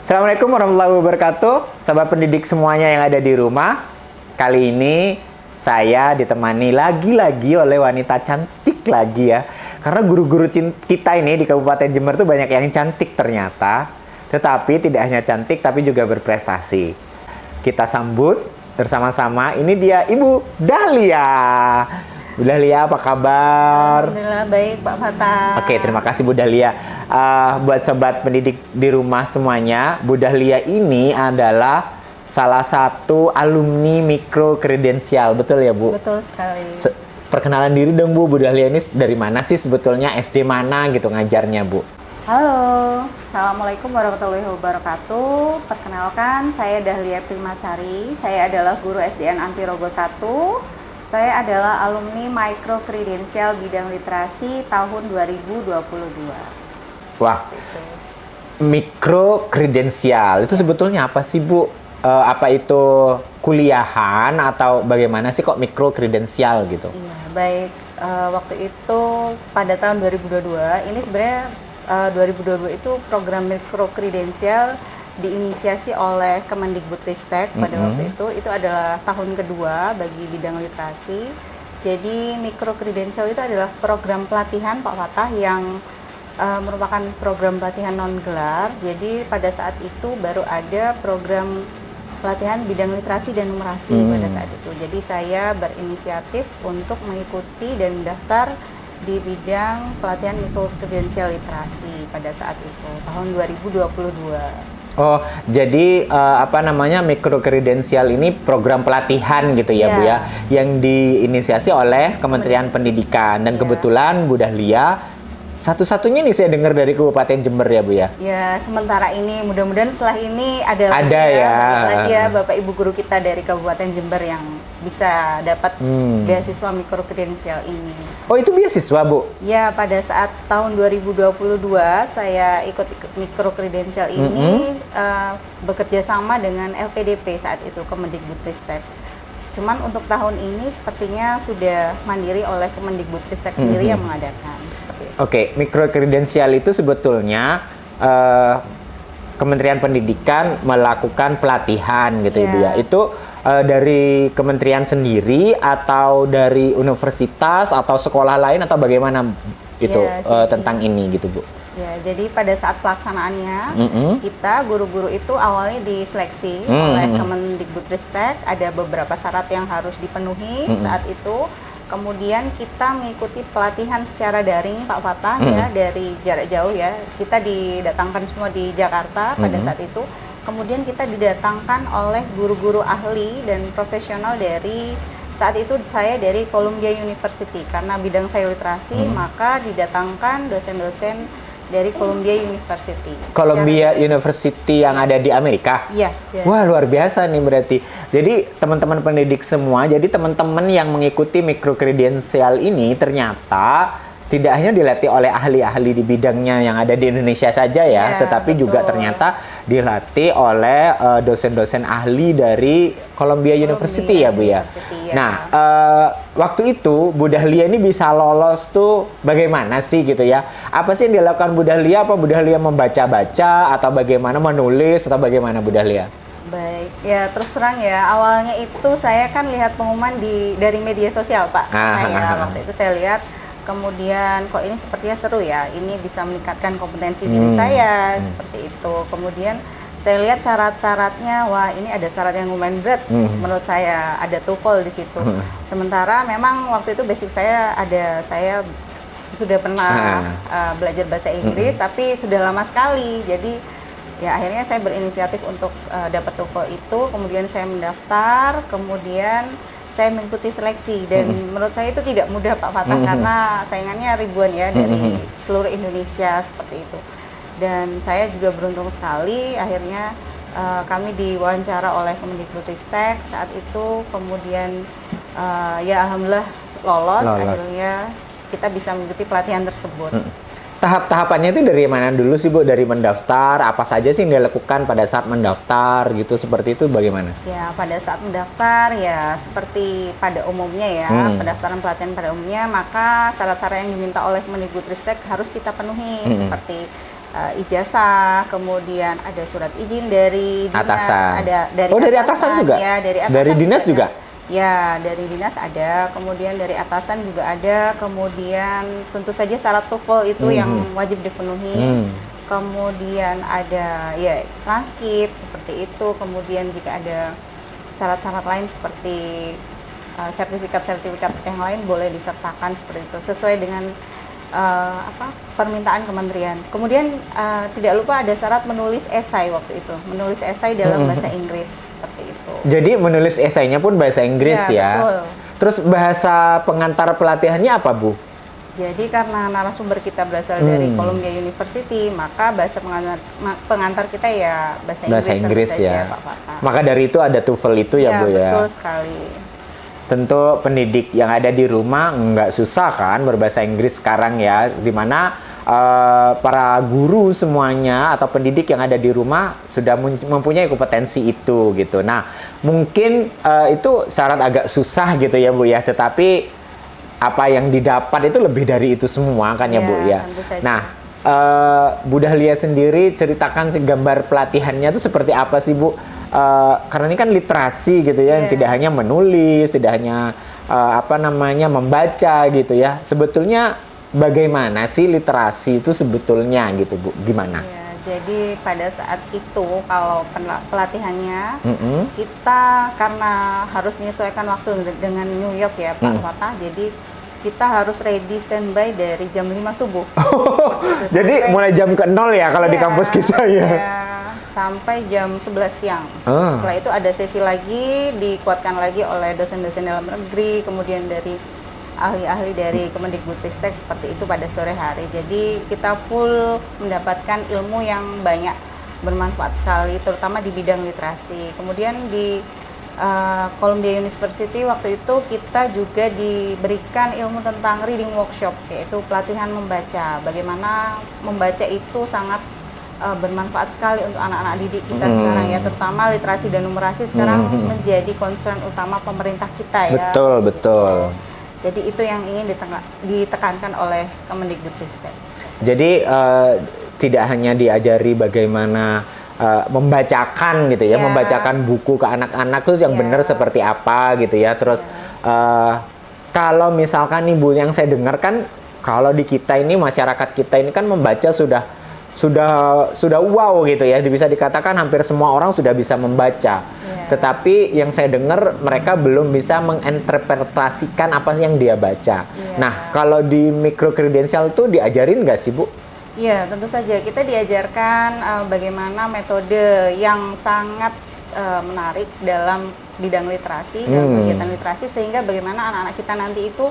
Assalamualaikum warahmatullahi wabarakatuh, sahabat pendidik semuanya yang ada di rumah. Kali ini saya ditemani lagi-lagi oleh wanita cantik lagi ya. Karena guru-guru kita ini di Kabupaten Jember tuh banyak yang cantik ternyata. Tetapi tidak hanya cantik tapi juga berprestasi. Kita sambut bersama-sama, ini dia Ibu Dahlia. Bu Dahlia, apa kabar? Alhamdulillah baik, Pak Fatah. Oke, terima kasih Bu Dahlia. Buat sobat pendidik di rumah semuanya, Bu Dahlia ini adalah salah satu alumni mikro kredensial, betul ya Bu? Betul sekali. Perkenalan diri dong Bu, Bu Dahlia ini dari mana sih sebetulnya, SD mana gitu ngajarnya Bu? Halo, Assalamualaikum warahmatullahi wabarakatuh. Perkenalkan, saya Dahlia Primasari. Saya adalah guru SDN Antirogo 1. Saya adalah alumni Micro Kredensial bidang literasi tahun 2022. Wah, mikro kredensial itu sebetulnya apa sih Bu? Apa itu kuliahan atau bagaimana sih kok mikro kredensial gitu? Iya, baik. Waktu itu pada tahun 2022, ini sebenarnya 2022 itu program mikro kredensial diinisiasi oleh Kemendikbudristek pada waktu itu adalah tahun kedua bagi bidang literasi. Jadi mikro kredensial itu adalah program pelatihan Pak Fatah yang merupakan program pelatihan non gelar. Jadi pada saat itu baru ada program pelatihan bidang literasi dan numerasi pada saat itu. Jadi saya berinisiatif untuk mengikuti dan mendaftar di bidang pelatihan mikro kredensial literasi pada saat itu tahun 2022. Oh, jadi mikro kredensial ini program pelatihan gitu ya Bu ya, yang diinisiasi oleh Kementerian Pendidikan dan kebetulan Bu Dahlia satu-satunya nih saya dengar dari Kabupaten Jember ya Bu ya. Ya, sementara ini mudah-mudahan setelah ini ada lagi ya Bapak Ibu guru kita dari Kabupaten Jember yang bisa dapat beasiswa mikro kredensial ini. Oh, itu beasiswa Bu? Ya, pada saat tahun 2022 saya ikut mikro kredensial ini bekerja sama dengan LPDP saat itu, Kemendikbudristek. Cuman untuk tahun ini sepertinya sudah mandiri oleh Kemendikbudristek sendiri yang mengadakan. Oke, mikro kredensial itu sebetulnya Kementerian Pendidikan melakukan pelatihan gitu Ibu ya. Itu dari kementerian sendiri atau dari universitas atau sekolah lain atau bagaimana itu tentang ini gitu Bu? Ya, jadi pada saat pelaksanaannya kita guru-guru itu awalnya diseleksi oleh Kemendikbudristek, ada beberapa syarat yang harus dipenuhi saat itu. Kemudian kita mengikuti pelatihan secara daring Pak Fatah ya, dari jarak jauh ya. Kita didatangkan semua di Jakarta pada saat itu. Kemudian kita didatangkan oleh guru-guru ahli dan profesional dari saat itu saya dari Columbia University karena bidang saya literasi, maka didatangkan dosen-dosen dari Columbia University. Columbia University yang ada di Amerika? Iya. Wah, luar biasa nih berarti. Jadi teman-teman pendidik semua, jadi teman-teman yang mengikuti mikro kredensial ini ternyata tidak hanya dilatih oleh ahli-ahli di bidangnya yang ada di Indonesia saja ya, tetapi juga ternyata dilatih oleh dosen-dosen ahli dari Columbia University ya Bu ya. Nah, waktu itu Bu Dahlia ini bisa lolos tuh bagaimana sih gitu ya? Apa sih yang dilakukan Bu Dahlia? Apa Bu Dahlia membaca-baca atau bagaimana menulis atau bagaimana Bu Dahlia? Baik, ya terus terang ya, awalnya itu saya kan lihat pengumuman dari media sosial Pak. Waktu itu saya lihat, kemudian kok ini sepertinya seru ya, ini bisa meningkatkan kompetensi diri saya, seperti itu. Kemudian saya lihat syarat-syaratnya, wah ini ada syarat yang lumayan berat menurut saya, ada TOEFL di situ. Sementara memang waktu itu basic saya sudah pernah belajar bahasa Inggris, tapi sudah lama sekali. Jadi ya akhirnya saya berinisiatif untuk dapat TOEFL itu, kemudian saya mendaftar, kemudian saya mengikuti seleksi dan menurut saya itu tidak mudah Pak Fatah karena saingannya ribuan ya dari seluruh Indonesia seperti itu. Dan saya juga beruntung sekali akhirnya kami diwawancara oleh Kemendikbudristek saat itu, kemudian ya alhamdulillah lolos. Akhirnya kita bisa mengikuti pelatihan tersebut. Tahap-tahapannya itu dari mana dulu sih Bu? Dari mendaftar, apa saja sih yang dilakukan pada saat mendaftar gitu, seperti itu bagaimana? Ya, pada saat mendaftar ya seperti pada umumnya ya, pendaftaran pelatihan pada umumnya, maka syarat-syarat yang diminta oleh Kemendikbudristek harus kita penuhi, seperti ijazah, kemudian ada surat izin dari dinas, Atasan. ada dari Oh, dari atasan juga? ya, dari atasan Dari dinas juga? Ya, dari dinas ada, kemudian dari atasan juga ada, kemudian tentu saja syarat TOEFL itu yang wajib dipenuhi. Kemudian ada ya transkrip seperti itu, kemudian jika ada syarat-syarat lain seperti sertifikat-sertifikat yang lain boleh disertakan seperti itu sesuai dengan permintaan kementerian. Kemudian tidak lupa ada syarat menulis esai waktu itu, menulis esai dalam bahasa Inggris seperti itu. Jadi menulis esainya pun bahasa Inggris ya. Betul. Terus bahasa pengantar pelatihannya apa, Bu? Jadi karena narasumber kita berasal dari Columbia University, maka bahasa pengantar kita ya bahasa Inggris ya. Pak Fatah. Maka dari itu ada TOEFL itu ya, Bu ya. Betul sekali. Tentu pendidik yang ada di rumah nggak susah kan berbahasa Inggris sekarang ya, dimana para guru semuanya atau pendidik yang ada di rumah sudah mempunyai kompetensi itu gitu. Nah, mungkin itu syarat agak susah gitu ya, Bu ya, tetapi apa yang didapat itu lebih dari itu semua kan ya, Bu ya. Nah, Bu Dahlia sendiri ceritakan gambar pelatihannya itu seperti apa sih, Bu? Karena ini kan literasi gitu ya, yang tidak hanya menulis, tidak hanya membaca gitu ya. Sebetulnya bagaimana sih literasi itu sebetulnya gitu, Bu? Gimana? Jadi pada saat itu kalau pelatihannya kita karena harus menyesuaikan waktu dengan New York ya Pak Fatah, jadi kita harus ready standby dari jam 5 subuh. Jadi mulai jam ke 0 ya kalau di kampus kita ya? Sampai jam 11 siang. Setelah itu ada sesi lagi, dikuatkan lagi oleh dosen-dosen dalam negeri, kemudian dari ahli-ahli dari Kemendikbudristek seperti itu pada sore hari. Jadi kita full mendapatkan ilmu yang banyak, bermanfaat sekali, terutama di bidang literasi. Kemudian di Columbia University waktu itu kita juga diberikan ilmu tentang reading workshop, yaitu pelatihan membaca. Bagaimana membaca itu sangat bermanfaat sekali untuk anak-anak didik kita sekarang ya, terutama literasi dan numerasi sekarang menjadi concern utama pemerintah kita ya. Betul, betul. Jadi itu yang ingin ditekankan oleh Kemendikbudristek. Jadi tidak hanya diajari bagaimana membacakan gitu ya, membacakan buku ke anak-anak terus yang benar seperti apa gitu ya. Terus kalau misalkan nih Bu, yang saya dengar kan kalau di kita ini, masyarakat kita ini kan membaca sudah wow gitu ya, bisa dikatakan hampir semua orang sudah bisa membaca. Tetapi yang saya dengar mereka belum bisa menginterpretasikan apa sih yang dia baca. Nah, kalau di mikrokredensial tuh diajarin nggak sih, Bu? Iya, tentu saja kita diajarkan bagaimana metode yang sangat menarik dalam bidang literasi, dalam kegiatan literasi, sehingga bagaimana anak-anak kita nanti itu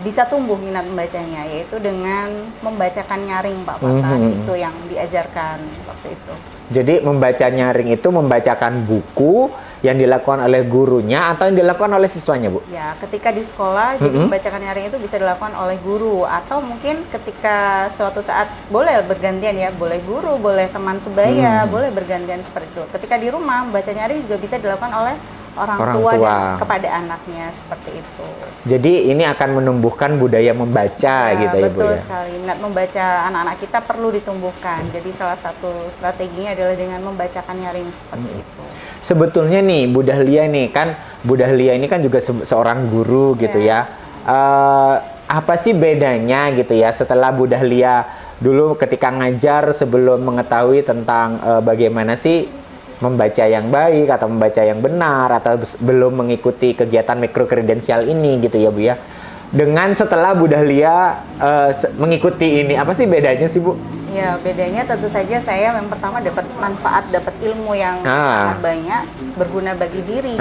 bisa tumbuh minat membacanya, yaitu dengan membacakan nyaring, Pak Fatah. Itu yang diajarkan waktu itu. Jadi membaca nyaring itu membacakan buku yang dilakukan oleh gurunya atau yang dilakukan oleh siswanya, Bu? Ya, ketika di sekolah, jadi membacakan nyaring itu bisa dilakukan oleh guru, atau mungkin ketika suatu saat boleh bergantian ya, boleh guru, boleh teman sebaya, boleh bergantian seperti itu. Ketika di rumah, membaca nyaring juga bisa dilakukan oleh orang tua dan kepada anaknya seperti itu. Jadi ini akan menumbuhkan budaya membaca gitu ya, Bu ya. Betul sekali. Minat membaca anak-anak kita perlu ditumbuhkan. Jadi salah satu strateginya adalah dengan membacakan nyaring seperti itu. Sebetulnya nih Bu Dahlia nih kan, Bu Dahlia ini kan juga seorang guru gitu ya. Apa sih bedanya gitu ya setelah Bu Dahlia dulu ketika ngajar sebelum mengetahui tentang bagaimana sih membaca yang baik atau membaca yang benar, atau belum mengikuti kegiatan mikrokredensial ini gitu ya, Bu ya. Dengan setelah Bu Dahlia mengikuti ini, apa sih bedanya sih, Bu? Ya, bedanya tentu saja saya yang pertama dapat manfaat, dapat ilmu yang sangat banyak, berguna bagi diri,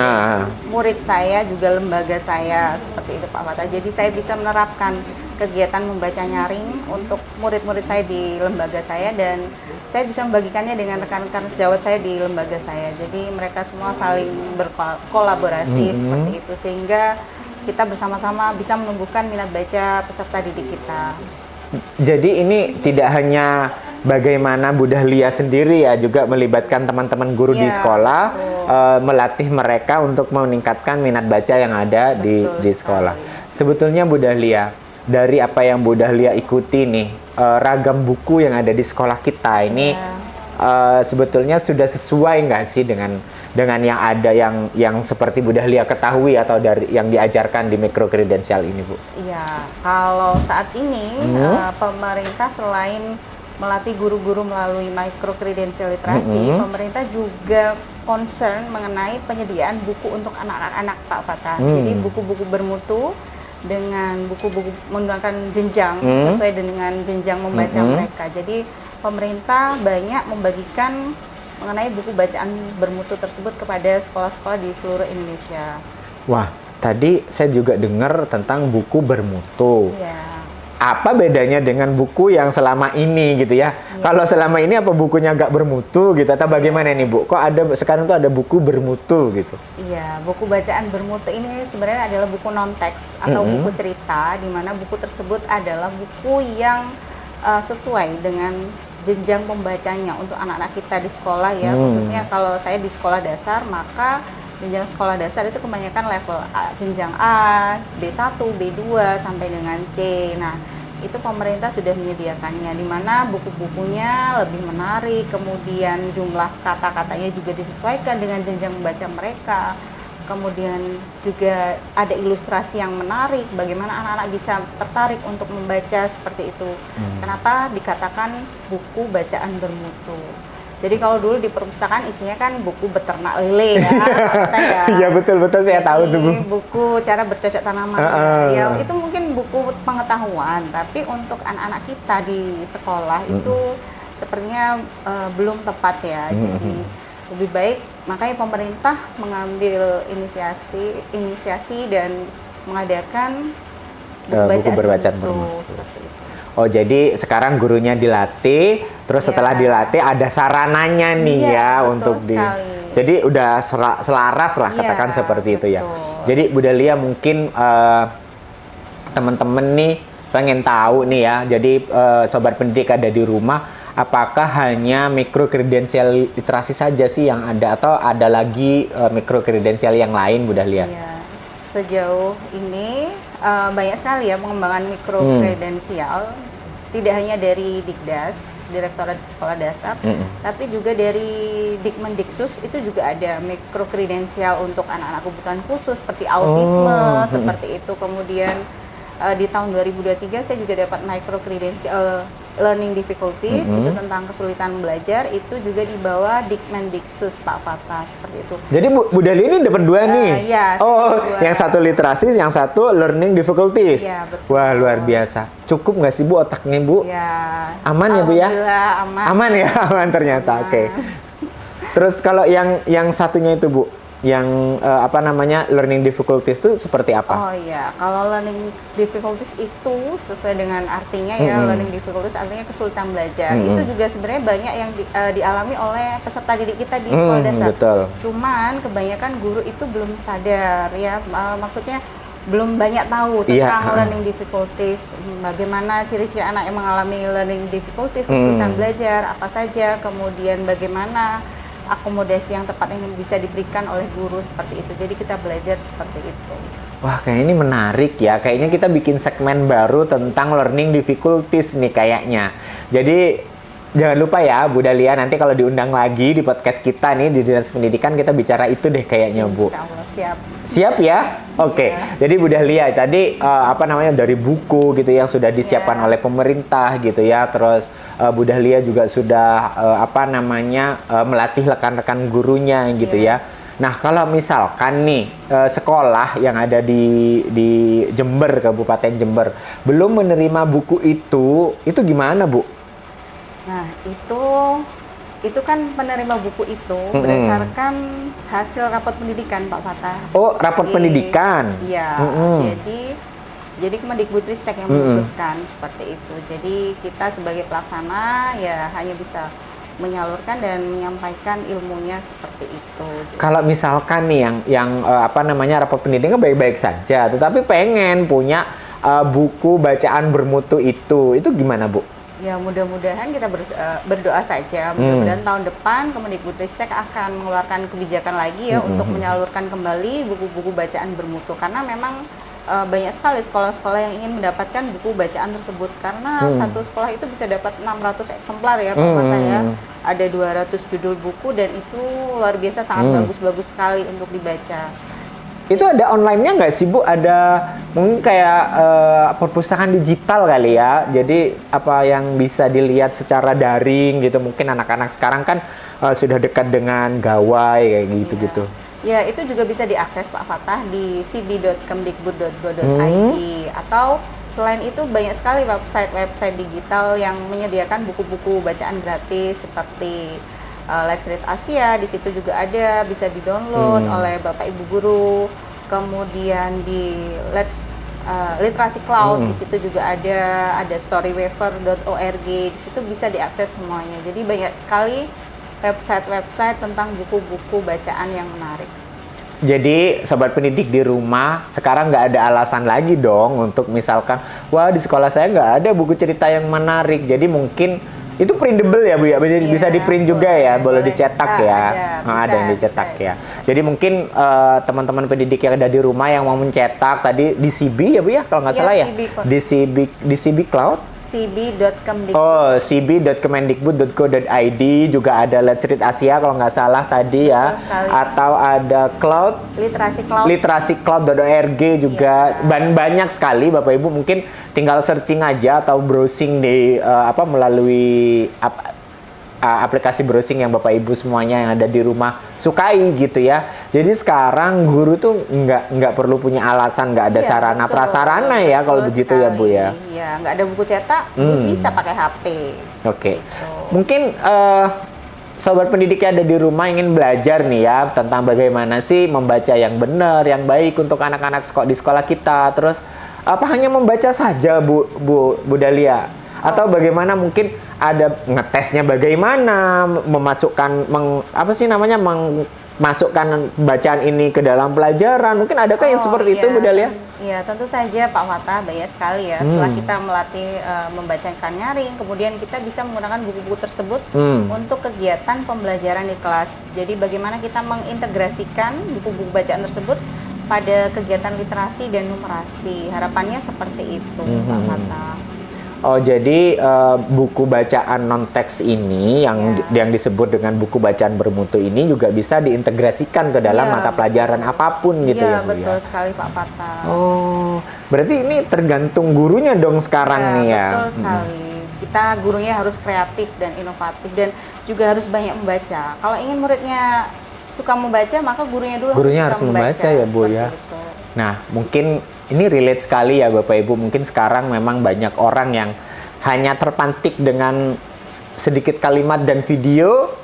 murid saya, juga lembaga saya, seperti itu Pak Fatah. Jadi saya bisa menerapkan kegiatan membaca nyaring untuk murid-murid saya di lembaga saya, dan saya bisa membagikannya dengan rekan-rekan sejawat saya di lembaga saya. Jadi mereka semua saling berkolaborasi seperti itu, sehingga kita bersama-sama bisa menumbuhkan minat baca peserta didik kita. Jadi ini tidak hanya bagaimana Bu Dahlia sendiri ya, juga melibatkan teman-teman guru di sekolah, melatih mereka untuk meningkatkan minat baca yang ada di sekolah. Sebetulnya Bu Dahlia, dari apa yang Bu Dahlia ikuti nih, ragam buku yang ada di sekolah kita ini sebetulnya sudah sesuai nggak sih dengan yang ada yang seperti Bu Dahlia ketahui atau dari yang diajarkan di mikrokredensial ini, Bu? Iya, kalau saat ini pemerintah selain melatih guru-guru melalui mikrokredensial literasi, pemerintah juga concern mengenai penyediaan buku untuk anak-anak Pak Fatah. Jadi buku-buku bermutu dengan buku-buku menggunakan jenjang sesuai dengan jenjang membaca mereka. Jadi pemerintah banyak membagikan mengenai buku bacaan bermutu tersebut kepada sekolah-sekolah di seluruh Indonesia. Wah, tadi saya juga dengar tentang buku bermutu. Iya. Apa bedanya dengan buku yang selama ini gitu ya? Kalau selama ini apa bukunya nggak bermutu gitu atau bagaimana nih, Bu? Kok ada sekarang tuh ada buku bermutu gitu? Iya, buku bacaan bermutu ini sebenarnya adalah buku non-teks atau buku cerita, di mana buku tersebut adalah buku yang sesuai dengan jenjang pembacanya untuk anak-anak kita di sekolah ya. Khususnya kalau saya di sekolah dasar, maka jenjang sekolah dasar itu kebanyakan level A, jenjang A, B1, B2 sampai dengan C. Nah, itu pemerintah sudah menyediakannya, di mana buku-bukunya lebih menarik, kemudian jumlah kata-katanya juga disesuaikan dengan jenjang membaca mereka. Kemudian juga ada ilustrasi yang menarik, bagaimana anak-anak bisa tertarik untuk membaca seperti itu. Kenapa dikatakan buku bacaan bermutu? Jadi kalau dulu di perpustakaan isinya kan buku beternak lele ya. Iya betul-betul saya tahu tuh, Bu. Buku cara bercocok tanaman. Ya itu mungkin buku pengetahuan, tapi untuk anak-anak kita di sekolah itu sepertinya belum tepat ya. Jadi lebih baik makanya pemerintah mengambil inisiasi dan mengadakan buku bacaan bermutu. Seperti itu. Oh, jadi sekarang gurunya dilatih, terus setelah dilatih ada sarananya nih untuk sekali. Jadi udah selaras lah katakan seperti itu ya. Jadi Bu Dahlia mungkin teman-teman nih pengen tahu nih ya. Jadi sobat pendidik ada di rumah, apakah hanya mikrokredensial literasi saja sih yang ada atau ada lagi mikrokredensial yang lain, Bu Dahlia? Iya. Sejauh ini banyak sekali ya pengembangan mikrokredensial, tidak hanya dari Dikdas, Direktorat Sekolah Dasar, tapi juga dari Dikmendiksus itu juga ada mikrokredensial untuk anak-anak kebutuhan khusus seperti autisme, seperti itu. Kemudian di tahun 2023 saya juga dapat mikrokredensial learning difficulties, itu tentang kesulitan belajar, itu juga di bawah Dikmendiksus Pak Fatah, seperti itu. Jadi Bu Dahlia ini dapat dua nih? Iya, yang satu literasi, yang satu learning difficulties. Iya, betul. Wah, luar biasa. Cukup nggak sih Bu otaknya, Bu? Ya. Aman ya, Bu ya? Aman. Aman ya, aman ternyata. Oke. Terus kalau yang satunya itu, Bu, yang learning difficulties itu seperti apa? Oh iya, kalau learning difficulties itu sesuai dengan artinya ya, learning difficulties artinya kesulitan belajar. Itu juga sebenarnya banyak yang dialami oleh peserta didik kita di sekolah dasar. Betul. Cuman kebanyakan guru itu belum sadar ya, maksudnya belum banyak tahu tentang learning difficulties, bagaimana ciri-ciri anak yang mengalami learning difficulties, kesulitan belajar, apa saja, kemudian bagaimana akomodasi yang tepat yang bisa diberikan oleh guru seperti itu. Jadi kita belajar seperti itu. Wah, kayaknya ini menarik ya. Kayaknya kita bikin segmen baru tentang learning difficulties nih kayaknya. Jadi jangan lupa ya Bu Dahlia, nanti kalau diundang lagi di podcast kita nih di Dinas Pendidikan kita bicara itu deh kayaknya, Bu. Insya Allah, siap. Siap ya? Oke. Jadi Bu Dahlia tadi dari buku gitu yang sudah disiapkan oleh pemerintah gitu ya. Terus Bu Dahlia juga sudah melatih rekan-rekan gurunya gitu ya. Nah, kalau misalkan nih sekolah yang ada di Jember, Kabupaten Jember belum menerima buku itu gimana, Bu? Nah, itu kan penerima buku itu berdasarkan hasil rapot pendidikan Pak Fatah. Oh, rapot pendidikan. Iya. Jadi Kemendikbudristek yang memutuskan seperti itu. Jadi kita sebagai pelaksana ya hanya bisa menyalurkan dan menyampaikan ilmunya seperti itu. Kalau misalkan nih yang rapot pendidikan baik-baik saja, tetapi pengen punya buku bacaan bermutu itu gimana, Bu? Ya mudah-mudahan kita berdoa saja. Mudah-mudahan tahun depan Kemendikbudristek akan mengeluarkan kebijakan lagi ya untuk menyalurkan kembali buku-buku bacaan bermutu, karena memang banyak sekali sekolah-sekolah yang ingin mendapatkan buku bacaan tersebut karena satu sekolah itu bisa dapat 600 eksemplar ya Pak Fatah ya. Ada 200 judul buku dan itu luar biasa, sangat bagus-bagus sekali untuk dibaca. Itu ada online-nya nggak sih Bu? Ada mungkin kayak perpustakaan digital kali ya. Jadi apa yang bisa dilihat secara daring gitu. Mungkin anak-anak sekarang kan sudah dekat dengan gawai kayak gitu-gitu. Ya, itu juga bisa diakses Pak Fatah di cb.kemdikbud.go.id atau selain itu banyak sekali website digital yang menyediakan buku-buku bacaan gratis seperti Let's Read Asia. Di situ juga ada, bisa di-download oleh Bapak Ibu guru. Kemudian di Literasi Cloud, di situ juga ada storyweaver.org. Di situ bisa diakses semuanya. Jadi banyak sekali website tentang buku-buku bacaan yang menarik. Jadi sobat pendidik di rumah sekarang nggak ada alasan lagi dong untuk misalkan, wah di sekolah saya nggak ada buku cerita yang menarik. Jadi mungkin itu printable ya Bu ya, bisa di print juga ya, boleh dicetak ya. Ada yang dicetak ya. Jadi mungkin teman-teman pendidik yang ada di rumah yang mau mencetak tadi di CB ya Bu ya, kalau nggak salah ya, di CB Cloud. cb.kemdikbud.go.id juga ada Let's Read Asia kalau nggak salah tadi ya, atau ada Cloud literasi.cloud.org juga. Banyak sekali Bapak Ibu, mungkin tinggal searching aja atau browsing di melalui aplikasi browsing yang Bapak Ibu semuanya yang ada di rumah sukai gitu ya. Jadi sekarang guru tuh nggak perlu punya alasan, nggak ada sarana prasarana ya kalau begitu ya Bu ya. Iya, nggak ada buku cetak, bisa pakai HP. Oke. Mungkin sobat pendidik yang ada di rumah ingin belajar nih ya tentang bagaimana sih membaca yang benar, yang baik untuk anak-anak di sekolah kita. Terus apa hanya membaca saja Bu Dahlia? Atau bagaimana mungkin ada ngetesnya bagaimana, memasukkan memasukkan bacaan ini ke dalam pelajaran. Mungkin adakah yang seperti itu Bu Dahlia? Iya, tentu saja Pak Fatah, banyak sekali ya. Setelah kita melatih membacakan nyaring, kemudian kita bisa menggunakan buku-buku tersebut untuk kegiatan pembelajaran di kelas. Jadi bagaimana kita mengintegrasikan buku-buku bacaan tersebut pada kegiatan literasi dan numerasi. Harapannya seperti itu Pak Fatah. Oh, jadi buku bacaan non-teks ini yang disebut dengan buku bacaan bermutu ini juga bisa diintegrasikan ke dalam mata pelajaran apapun gitu ya Bu ya? Betul sekali Pak Fatah. Oh, berarti ini tergantung gurunya dong sekarang nih ya? Betul sekali. Kita gurunya harus kreatif dan inovatif dan juga harus banyak membaca. Kalau ingin muridnya suka membaca, maka gurunya harus membaca ya Bu ya? Itu. Nah, mungkin ini relate sekali ya Bapak Ibu. Mungkin sekarang memang banyak orang yang hanya terpantik dengan sedikit kalimat dan video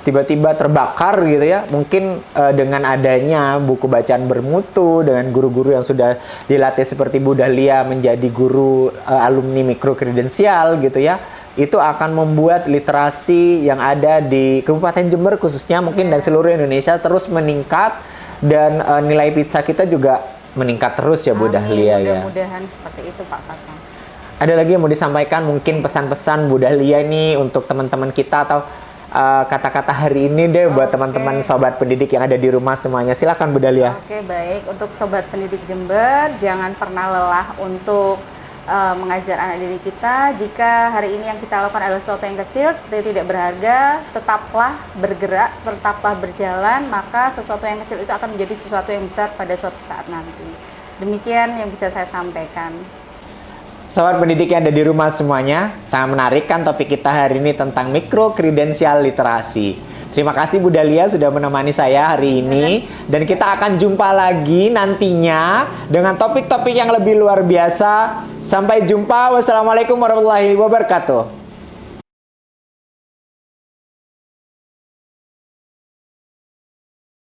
tiba-tiba terbakar gitu ya. Mungkin dengan adanya buku bacaan bermutu, dengan guru-guru yang sudah dilatih seperti Bu Dahlia menjadi guru alumni mikrokredensial gitu ya, itu akan membuat literasi yang ada di Kabupaten Jember khususnya mungkin dan seluruh Indonesia terus meningkat, dan nilai pizza kita juga meningkat terus ya Bu Dahlia ya. Mudah-mudahan seperti itu Pak Fatah. Ada lagi yang mau disampaikan, mungkin pesan-pesan Bu Dahlia ini untuk teman-teman kita atau kata-kata hari ini deh buat teman-teman sobat pendidik yang ada di rumah semuanya. Silakan Bu Dahlia. Oke, baik. Untuk sobat pendidik Jember, jangan pernah lelah untuk mengajar anak didik kita. Jika hari ini yang kita lakukan adalah sesuatu yang kecil seperti tidak berharga, tetaplah bergerak, tetaplah berjalan, maka sesuatu yang kecil itu akan menjadi sesuatu yang besar pada suatu saat nanti. Demikian yang bisa saya sampaikan. Sobat pendidik yang ada di rumah semuanya, sangat menarik kan topik kita hari ini tentang mikrokredensial literasi. Terima kasih Bu Dahlia sudah menemani saya hari ini, dan kita akan jumpa lagi nantinya dengan topik-topik yang lebih luar biasa. Sampai jumpa. Wassalamualaikum warahmatullahi wabarakatuh.